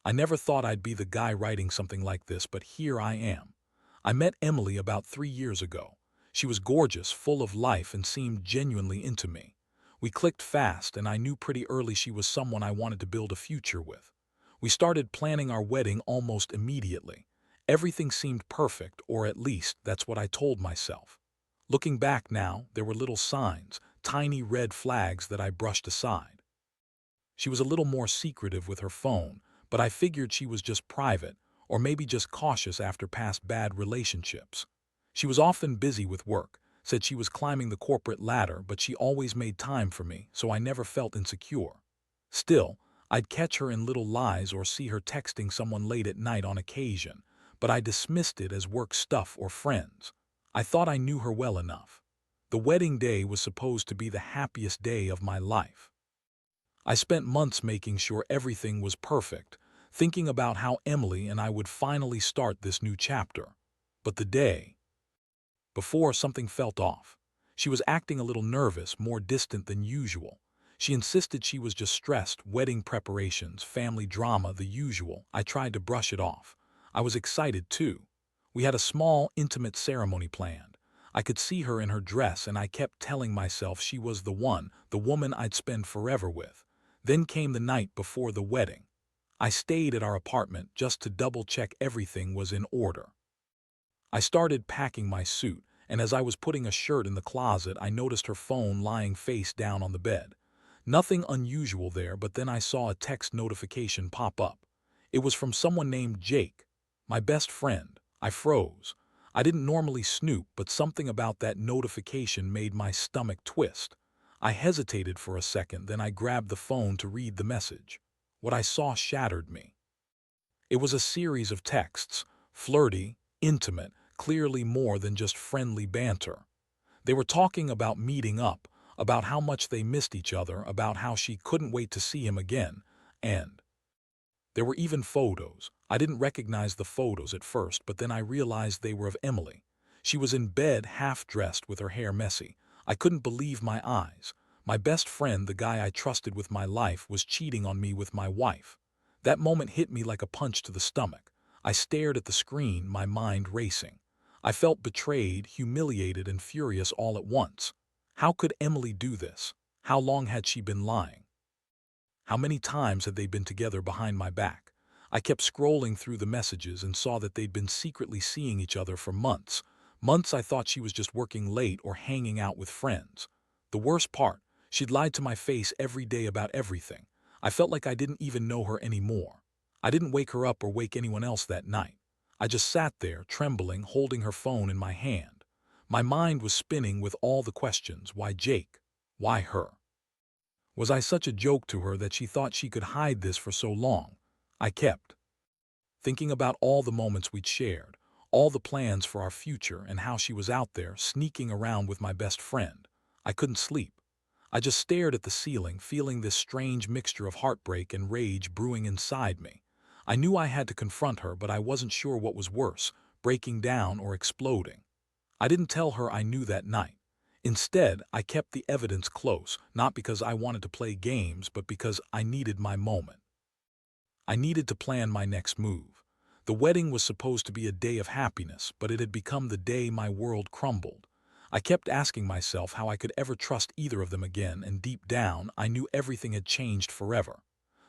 I never thought I'd be the guy writing something like this, but here I am. I met Emily about 3 years ago. She was gorgeous, full of life, and seemed genuinely into me. We clicked fast, and I knew pretty early she was someone I wanted to build a future with. We started planning our wedding almost immediately. Everything seemed perfect, or at least that's what I told myself. Looking back now, there were little signs, tiny red flags that I brushed aside. She was a little more secretive with her phone, but I figured she was just private, or maybe just cautious after past bad relationships. She was often busy with work, said she was climbing the corporate ladder, but she always made time for me, so I never felt insecure. Still, I'd catch her in little lies or see her texting someone late at night on occasion, but I dismissed it as work stuff or friends. I thought I knew her well enough. The wedding day was supposed to be the happiest day of my life. I spent months making sure everything was perfect, thinking about how Emily and I would finally start this new chapter. But the day before, something felt off. She was acting a little nervous, more distant than usual. She insisted she was just stressed, wedding preparations, family drama, the usual. I tried to brush it off. I was excited too. We had a small, intimate ceremony planned. I could see her in her dress, and I kept telling myself she was the one, the woman I'd spend forever with. Then came the night before the wedding. I stayed at our apartment just to double-check everything was in order. I started packing my suit, and as I was putting a shirt in the closet, I noticed her phone lying face down on the bed. Nothing unusual there, but then I saw a text notification pop up. It was from someone named Jake, my best friend. I froze. I didn't normally snoop, but something about that notification made my stomach twist. I hesitated for a second, then I grabbed the phone to read the message. What I saw shattered me. It was a series of texts, flirty, intimate, clearly more than just friendly banter. They were talking about meeting up, about how much they missed each other, about how she couldn't wait to see him again, and there were even photos. I didn't recognize the photos at first, but then I realized they were of Emily. She was in bed, half-dressed, with her hair messy. I couldn't believe my eyes. My best friend, the guy I trusted with my life, was cheating on me with my wife. That moment hit me like a punch to the stomach. I stared at the screen, my mind racing. I felt betrayed, humiliated, and furious all at once. How could Emily do this? How long had she been lying? How many times had they been together behind my back? I kept scrolling through the messages and saw that they'd been secretly seeing each other for months. Months I thought she was just working late or hanging out with friends. The worst part, she'd lied to my face every day about everything. I felt like I didn't even know her anymore. I didn't wake her up or wake anyone else that night. I just sat there, trembling, holding her phone in my hand. My mind was spinning with all the questions. Why Jake? Why her? Was I such a joke to her that she thought she could hide this for so long? I kept thinking about all the moments we'd shared, all the plans for our future, and how she was out there sneaking around with my best friend. I couldn't sleep. I just stared at the ceiling, feeling this strange mixture of heartbreak and rage brewing inside me. I knew I had to confront her, but I wasn't sure what was worse, breaking down or exploding. I didn't tell her I knew that night. Instead, I kept the evidence close, not because I wanted to play games, but because I needed my moment. I needed to plan my next move. The wedding was supposed to be a day of happiness, but it had become the day my world crumbled. I kept asking myself how I could ever trust either of them again, and deep down, I knew everything had changed forever.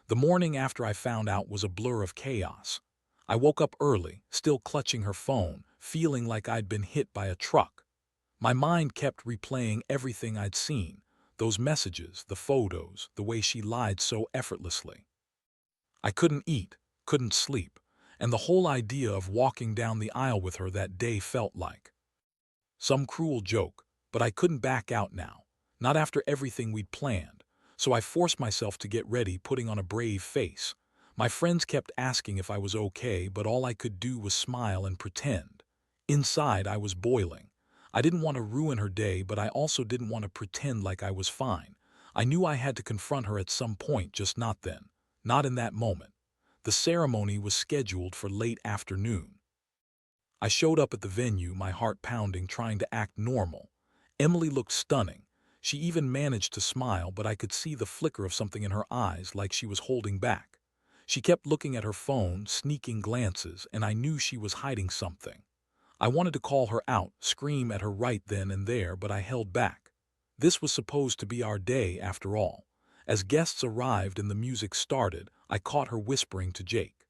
The morning after I found out was a blur of chaos. I woke up early, still clutching her phone, feeling like I'd been hit by a truck. My mind kept replaying everything I'd seen, those messages, the photos, the way she lied so effortlessly. I couldn't eat, couldn't sleep, and the whole idea of walking down the aisle with her that day felt like some cruel joke, but I couldn't back out now, not after everything we'd planned, so I forced myself to get ready, putting on a brave face. My friends kept asking if I was okay, but all I could do was smile and pretend. Inside, I was boiling. I didn't want to ruin her day, but I also didn't want to pretend like I was fine. I knew I had to confront her at some point, just not then, not in that moment. The ceremony was scheduled for late afternoon. I showed up at the venue, my heart pounding, trying to act normal. Emily looked stunning. She even managed to smile, but I could see the flicker of something in her eyes, like she was holding back. She kept looking at her phone, sneaking glances, and I knew she was hiding something. I wanted to call her out, scream at her right then and there, but I held back. This was supposed to be our day, after all. As guests arrived and the music started, I caught her whispering to Jake.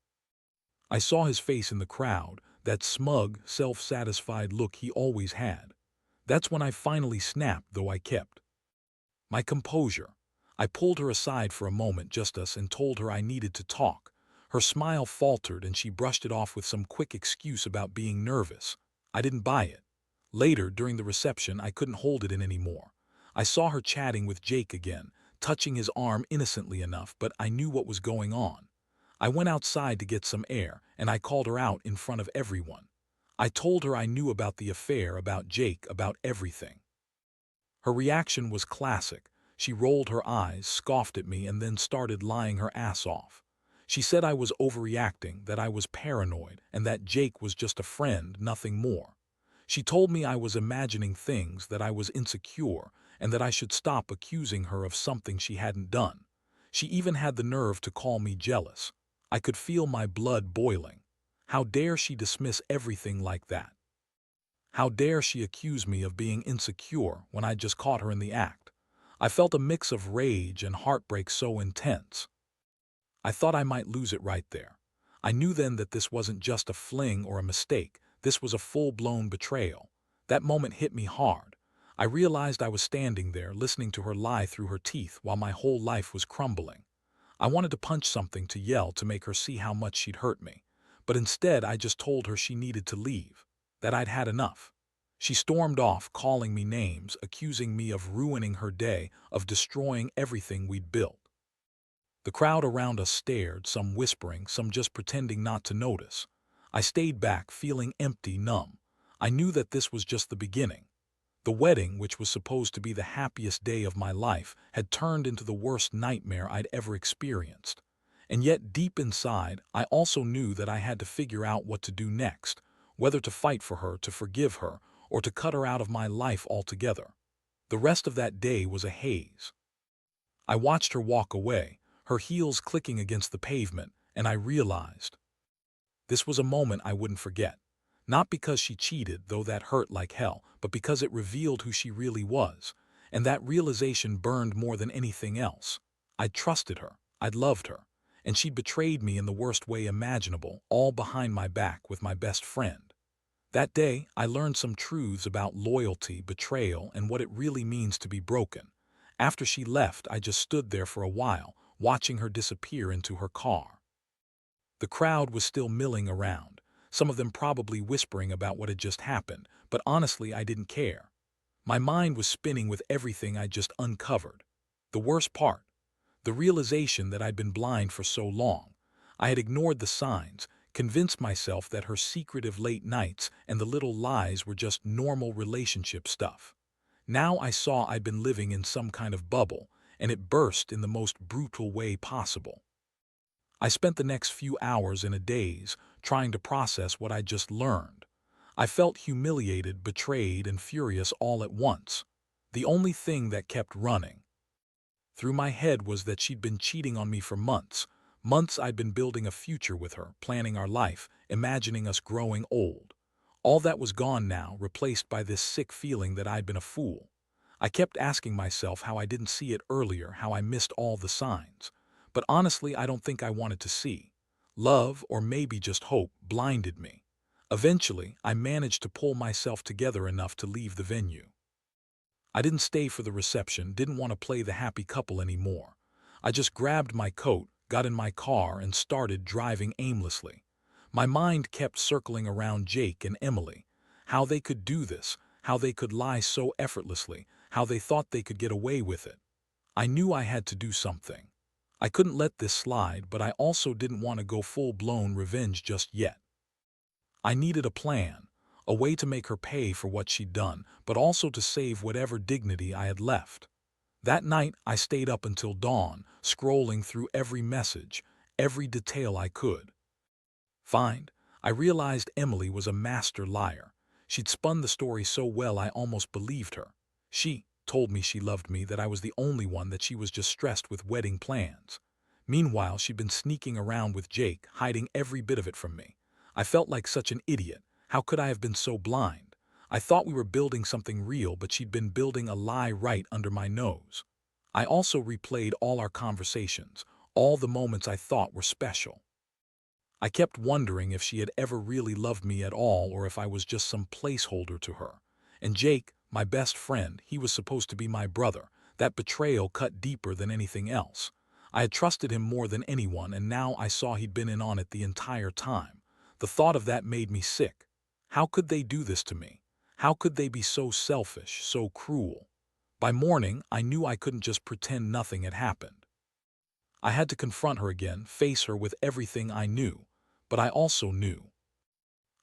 I saw his face in the crowd, that smug, self-satisfied look he always had. That's when I finally snapped, though I kept my composure. I pulled her aside for a moment, just us, and told her I needed to talk. Her smile faltered and she brushed it off with some quick excuse about being nervous. I didn't buy it. Later, during the reception, I couldn't hold it in anymore. I saw her chatting with Jake again, touching his arm innocently enough, but I knew what was going on. I went outside to get some air, and I called her out in front of everyone. I told her I knew about the affair, about Jake, about everything. Her reaction was classic. She rolled her eyes, scoffed at me, and then started lying her ass off. She said I was overreacting, that I was paranoid, and that Jake was just a friend, nothing more. She told me I was imagining things, that I was insecure, and that I should stop accusing her of something she hadn't done. She even had the nerve to call me jealous. I could feel my blood boiling. How dare she dismiss everything like that? How dare she accuse me of being insecure when I just caught her in the act? I felt a mix of rage and heartbreak so intense. I thought I might lose it right there. I knew then that this wasn't just a fling or a mistake. This was a full-blown betrayal. That moment hit me hard. I realized I was standing there listening to her lie through her teeth while my whole life was crumbling. I wanted to punch something, to yell, to make her see how much she'd hurt me. But instead, I just told her she needed to leave, that I'd had enough. She stormed off, calling me names, accusing me of ruining her day, of destroying everything we'd built. The crowd around us stared, some whispering, some just pretending not to notice. I stayed back, feeling empty, numb. I knew that this was just the beginning. The wedding, which was supposed to be the happiest day of my life, had turned into the worst nightmare I'd ever experienced. And yet, deep inside, I also knew that I had to figure out what to do next, whether to fight for her, to forgive her, or to cut her out of my life altogether. The rest of that day was a haze. I watched her walk away, her heels clicking against the pavement, and I realized this was a moment I wouldn't forget. Not because she cheated, though that hurt like hell, but because it revealed who she really was. And that realization burned more than anything else. I'd trusted her, I'd loved her, and she'd betrayed me in the worst way imaginable, all behind my back with my best friend. That day, I learned some truths about loyalty, betrayal, and what it really means to be broken. After she left, I just stood there for a while, watching her disappear into her car. The crowd was still milling around, some of them probably whispering about what had just happened, but honestly, I didn't care. My mind was spinning with everything I'd just uncovered. The worst part, the realization that I'd been blind for so long. I had ignored the signs, convinced myself that her secretive late nights and the little lies were just normal relationship stuff. Now I saw I'd been living in some kind of bubble, and it burst in the most brutal way possible. I spent the next few hours in a daze, trying to process what I'd just learned. I felt humiliated, betrayed, and furious all at once. The only thing that kept running through my head was that she'd been cheating on me for months. Months I'd been building a future with her, planning our life, imagining us growing old. All that was gone now, replaced by this sick feeling that I'd been a fool. I kept asking myself how I didn't see it earlier, how I missed all the signs. But honestly, I don't think I wanted to see. Love, or maybe just hope, blinded me. Eventually, I managed to pull myself together enough to leave the venue. I didn't stay for the reception, didn't want to play the happy couple anymore. I just grabbed my coat, got in my car, and started driving aimlessly. My mind kept circling around Jake and Emily. How they could do this, how they could lie so effortlessly, how they thought they could get away with it. I knew I had to do something. I couldn't let this slide, but I also didn't want to go full-blown revenge just yet. I needed a plan, a way to make her pay for what she'd done, but also to save whatever dignity I had left. That night, I stayed up until dawn, scrolling through every message, every detail I could find. I realized Emily was a master liar. She'd spun the story so well I almost believed her. She told me she loved me, that I was the only one, that she was just stressed with wedding plans. Meanwhile, she'd been sneaking around with Jake, hiding every bit of it from me. I felt like such an idiot. How could I have been so blind? I thought we were building something real, but she'd been building a lie right under my nose. I also replayed all our conversations, all the moments I thought were special. I kept wondering if she had ever really loved me at all or if I was just some placeholder to her. And Jake, my best friend, he was supposed to be my brother. That betrayal cut deeper than anything else. I had trusted him more than anyone, and now I saw he'd been in on it the entire time. The thought of that made me sick. How could they do this to me? How could they be so selfish, so cruel? By morning, I knew I couldn't just pretend nothing had happened. I had to confront her again, face her with everything I knew. But I also knew.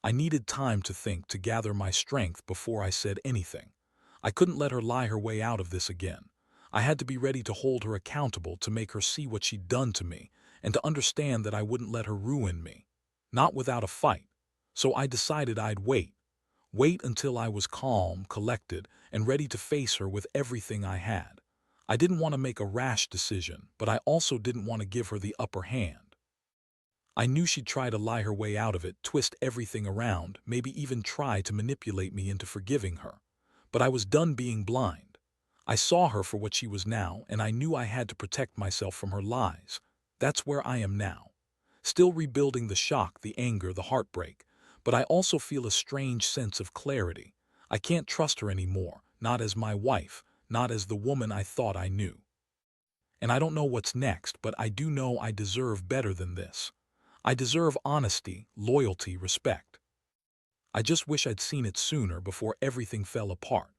I needed time to think, to gather my strength before I said anything. I couldn't let her lie her way out of this again. I had to be ready to hold her accountable, to make her see what she'd done to me, and to understand that I wouldn't let her ruin me. Not without a fight. So I decided I'd wait. Wait until I was calm, collected, and ready to face her with everything I had. I didn't want to make a rash decision, but I also didn't want to give her the upper hand. I knew she'd try to lie her way out of it, twist everything around, maybe even try to manipulate me into forgiving her. But I was done being blind. I saw her for what she was now, and I knew I had to protect myself from her lies. That's where I am now. Still rebuilding the shock, the anger, the heartbreak. But I also feel a strange sense of clarity. I can't trust her anymore, not as my wife, not as the woman I thought I knew. And I don't know what's next, but I do know I deserve better than this. I deserve honesty, loyalty, respect. I just wish I'd seen it sooner, before everything fell apart.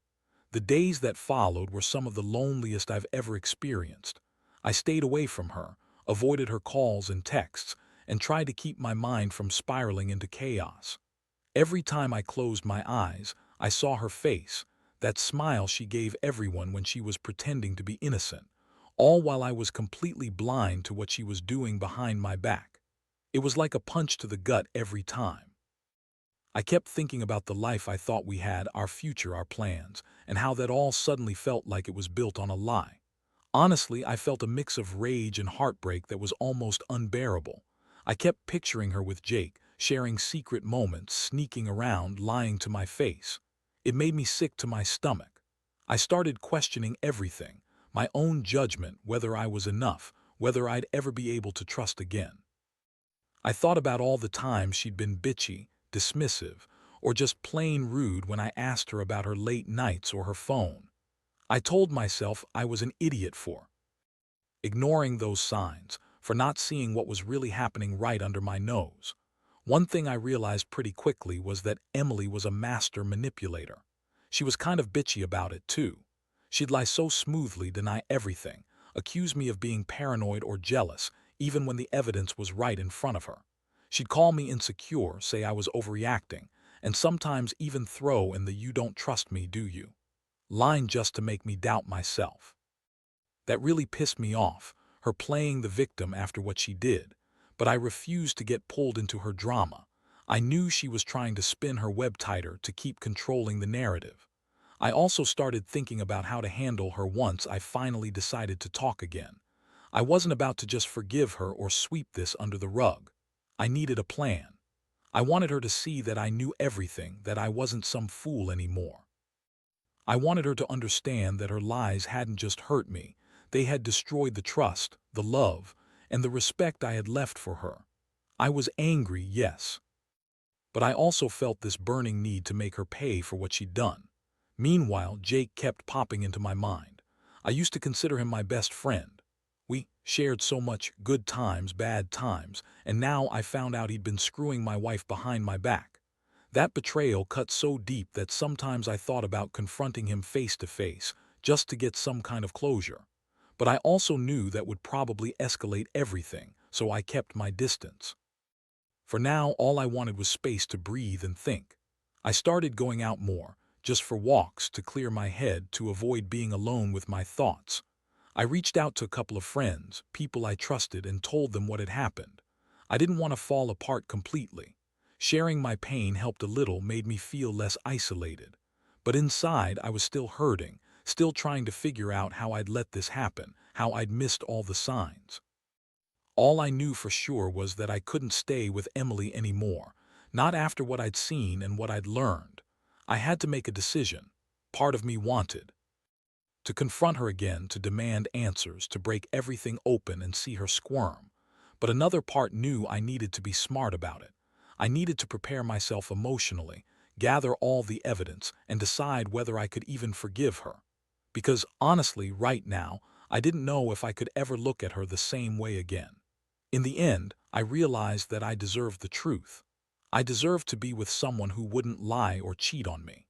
The days that followed were some of the loneliest I've ever experienced. I stayed away from her, avoided her calls and texts, and tried to keep my mind from spiraling into chaos. Every time I closed my eyes, I saw her face, that smile she gave everyone when she was pretending to be innocent, all while I was completely blind to what she was doing behind my back. It was like a punch to the gut every time. I kept thinking about the life I thought we had, our future, our plans, and how that all suddenly felt like it was built on a lie. Honestly, I felt a mix of rage and heartbreak that was almost unbearable. I kept picturing her with Jake, sharing secret moments, sneaking around, lying to my face. It made me sick to my stomach. I started questioning everything, my own judgment, whether I was enough, whether I'd ever be able to trust again. I thought about all the times she'd been bitchy, dismissive, or just plain rude when I asked her about her late nights or her phone. I told myself I was an idiot for ignoring those signs, for not seeing what was really happening right under my nose. One thing I realized pretty quickly was that Emily was a master manipulator. She was kind of bitchy about it, too. She'd lie so smoothly, deny everything, accuse me of being paranoid or jealous, even when the evidence was right in front of her. She'd call me insecure, say I was overreacting, and sometimes even throw in the "you don't trust me, do you?" line just to make me doubt myself. That really pissed me off, her playing the victim after what she did, but I refused to get pulled into her drama. I knew she was trying to spin her web tighter to keep controlling the narrative. I also started thinking about how to handle her once I finally decided to talk again. I wasn't about to just forgive her or sweep this under the rug. I needed a plan. I wanted her to see that I knew everything, that I wasn't some fool anymore. I wanted her to understand that her lies hadn't just hurt me, they had destroyed the trust, the love, and the respect I had left for her. I was angry, yes, but I also felt this burning need to make her pay for what she'd done. Meanwhile, Jake kept popping into my mind. I used to consider him my best friend. We shared so much, good times, bad times, and now I found out he'd been screwing my wife behind my back. That betrayal cut so deep that sometimes I thought about confronting him face to face, just to get some kind of closure. But I also knew that would probably escalate everything, so I kept my distance. For now, all I wanted was space to breathe and think. I started going out more, just for walks, to clear my head, to avoid being alone with my thoughts. I reached out to a couple of friends, people I trusted, and told them what had happened. I didn't want to fall apart completely. Sharing my pain helped a little, made me feel less isolated. But inside, I was still hurting, still trying to figure out how I'd let this happen, how I'd missed all the signs. All I knew for sure was that I couldn't stay with Emily anymore, not after what I'd seen and what I'd learned. I had to make a decision. Part of me wanted to confront her again, to demand answers, to break everything open and see her squirm. But another part knew I needed to be smart about it. I needed to prepare myself emotionally, gather all the evidence, and decide whether I could even forgive her. Because honestly, right now, I didn't know if I could ever look at her the same way again. In the end, I realized that I deserved the truth. I deserved to be with someone who wouldn't lie or cheat on me.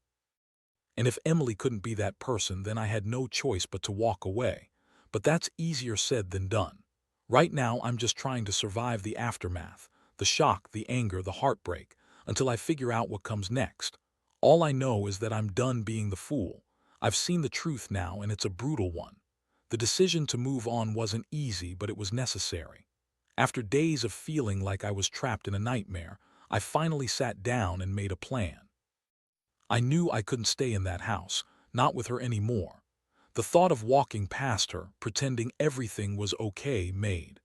And if Emily couldn't be that person, then I had no choice but to walk away. But that's easier said than done. Right now, I'm just trying to survive the aftermath, the shock, the anger, the heartbreak, until I figure out what comes next. All I know is that I'm done being the fool. I've seen the truth now, and it's a brutal one. The decision to move on wasn't easy, but it was necessary. After days of feeling like I was trapped in a nightmare, I finally sat down and made a plan. I knew I couldn't stay in that house, not with her anymore. The thought of walking past her, pretending everything was okay, made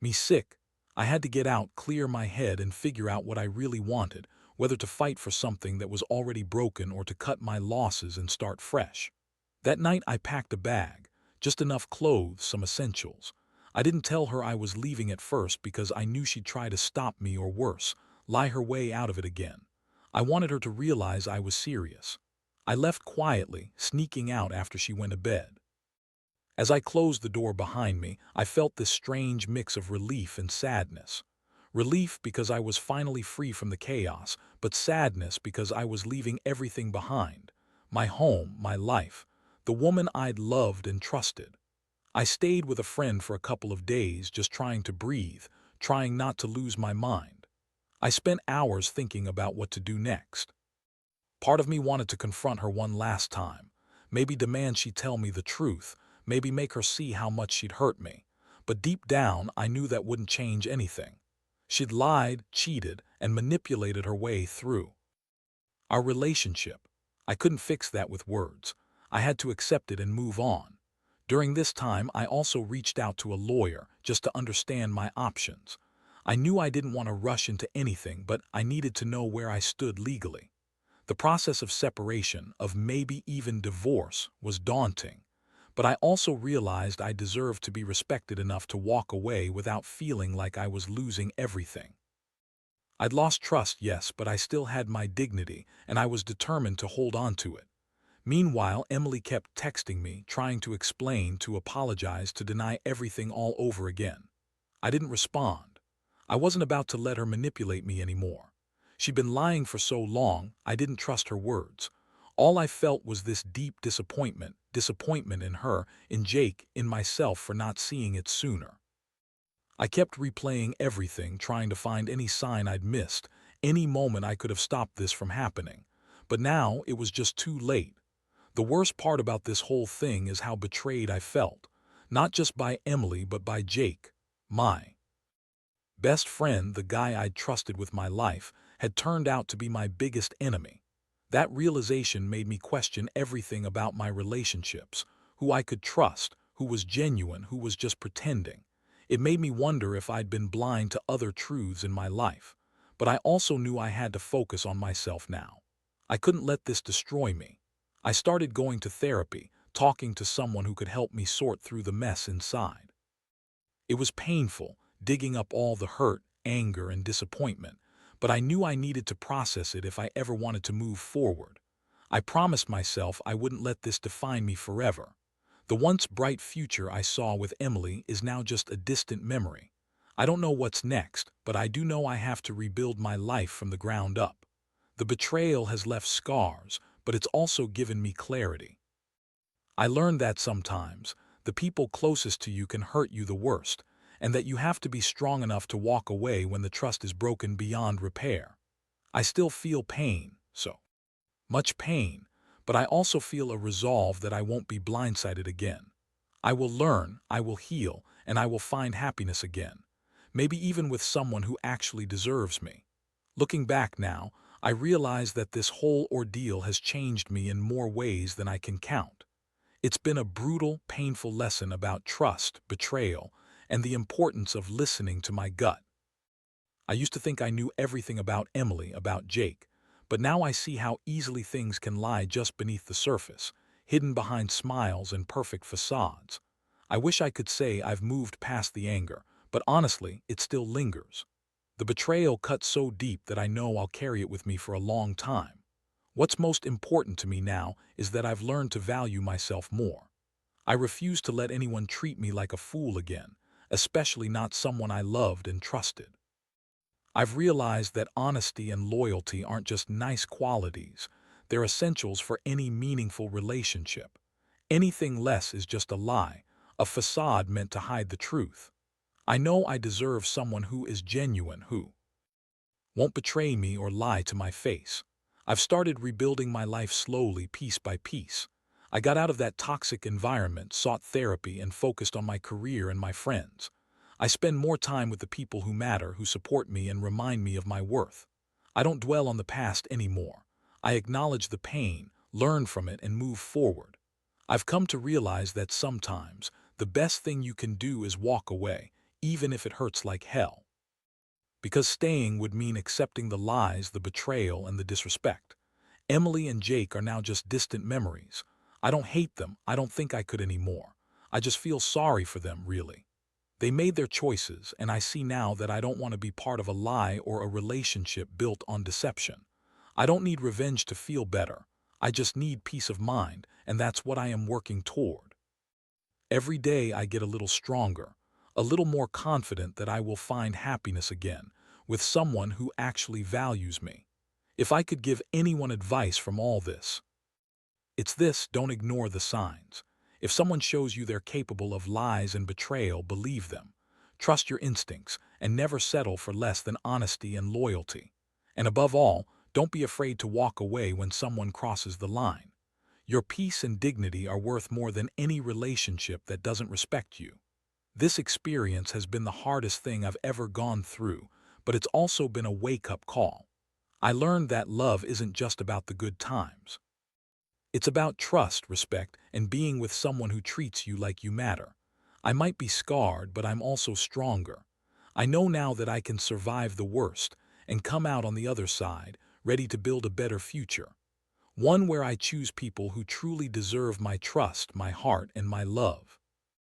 me sick. I had to get out, clear my head, and figure out what I really wanted, whether to fight for something that was already broken or to cut my losses and start fresh. That night I packed a bag, just enough clothes, some essentials. I didn't tell her I was leaving at first because I knew she'd try to stop me or worse, lie her way out of it again. I wanted her to realize I was serious. I left quietly, sneaking out after she went to bed. As I closed the door behind me, I felt this strange mix of relief and sadness. Relief because I was finally free from the chaos, but sadness because I was leaving everything behind. My home, my life, the woman I'd loved and trusted. I stayed with a friend for a couple of days, just trying to breathe, trying not to lose my mind. I spent hours thinking about what to do next. Part of me wanted to confront her one last time, maybe demand she tell me the truth, maybe make her see how much she'd hurt me. But deep down, I knew that wouldn't change anything. She'd lied, cheated, and manipulated her way through our relationship. I couldn't fix that with words. I had to accept it and move on. During this time, I also reached out to a lawyer just to understand my options. I knew I didn't want to rush into anything, but I needed to know where I stood legally. The process of separation, of maybe even divorce, was daunting. But I also realized I deserved to be respected enough to walk away without feeling like I was losing everything. I'd lost trust, yes, but I still had my dignity, and I was determined to hold on to it. Meanwhile, Emily kept texting me, trying to explain, to apologize, to deny everything all over again. I didn't respond. I wasn't about to let her manipulate me anymore. She'd been lying for so long, I didn't trust her words. All I felt was this deep disappointment in her, in Jake, in myself for not seeing it sooner. I kept replaying everything, trying to find any sign I'd missed, any moment I could have stopped this from happening. But now it was just too late. The worst part about this whole thing is how betrayed I felt, not just by Emily but by Jake. My best friend, the guy I'd trusted with my life, had turned out to be my biggest enemy. That realization made me question everything about my relationships, who I could trust, who was genuine, who was just pretending. It made me wonder if I'd been blind to other truths in my life. But I also knew I had to focus on myself now. I couldn't let this destroy me. I started going to therapy, talking to someone who could help me sort through the mess inside. It was painful, digging up all the hurt, anger, and disappointment, but I knew I needed to process it if I ever wanted to move forward. I promised myself I wouldn't let this define me forever. The once bright future I saw with Emily is now just a distant memory. I don't know what's next, but I do know I have to rebuild my life from the ground up. The betrayal has left scars, but it's also given me clarity. I learned that sometimes the people closest to you can hurt you the worst, and that you have to be strong enough to walk away when the trust is broken beyond repair. I still feel pain, so much pain, but I also feel a resolve that I won't be blindsided again. I will learn, I will heal, and I will find happiness again, maybe even with someone who actually deserves me. Looking back now, I realize that this whole ordeal has changed me in more ways than I can count. It's been a brutal, painful lesson about trust, betrayal, and the importance of listening to my gut. I used to think I knew everything about Emily, about Jake, but now I see how easily things can lie just beneath the surface, hidden behind smiles and perfect facades. I wish I could say I've moved past the anger, but honestly, it still lingers. The betrayal cut so deep that I know I'll carry it with me for a long time. What's most important to me now is that I've learned to value myself more. I refuse to let anyone treat me like a fool again, especially not someone I loved and trusted. I've realized that honesty and loyalty aren't just nice qualities, they're essentials for any meaningful relationship. Anything less is just a lie, a facade meant to hide the truth. I know I deserve someone who is genuine, who won't betray me or lie to my face. I've started rebuilding my life slowly, piece by piece. I got out of that toxic environment, sought therapy, and focused on my career and my friends. I spend more time with the people who matter, who support me and remind me of my worth. I don't dwell on the past anymore. I acknowledge the pain, learn from it, and move forward. I've come to realize that sometimes the best thing you can do is walk away, even if it hurts like hell. Because staying would mean accepting the lies, the betrayal, and the disrespect. Emily and Jake are now just distant memories. I don't hate them. I don't think I could anymore. I just feel sorry for them, really. They made their choices, and I see now that I don't want to be part of a lie or a relationship built on deception. I don't need revenge to feel better. I just need peace of mind, and that's what I am working toward. Every day I get a little stronger, a little more confident that I will find happiness again, with someone who actually values me. If I could give anyone advice from all this, it's this: don't ignore the signs. If someone shows you they're capable of lies and betrayal, believe them. Trust your instincts and never settle for less than honesty and loyalty. And above all, don't be afraid to walk away when someone crosses the line. Your peace and dignity are worth more than any relationship that doesn't respect you. This experience has been the hardest thing I've ever gone through, but it's also been a wake-up call. I learned that love isn't just about the good times. It's about trust, respect, and being with someone who treats you like you matter. I might be scarred, but I'm also stronger. I know now that I can survive the worst and come out on the other side, ready to build a better future. One where I choose people who truly deserve my trust, my heart, and my love.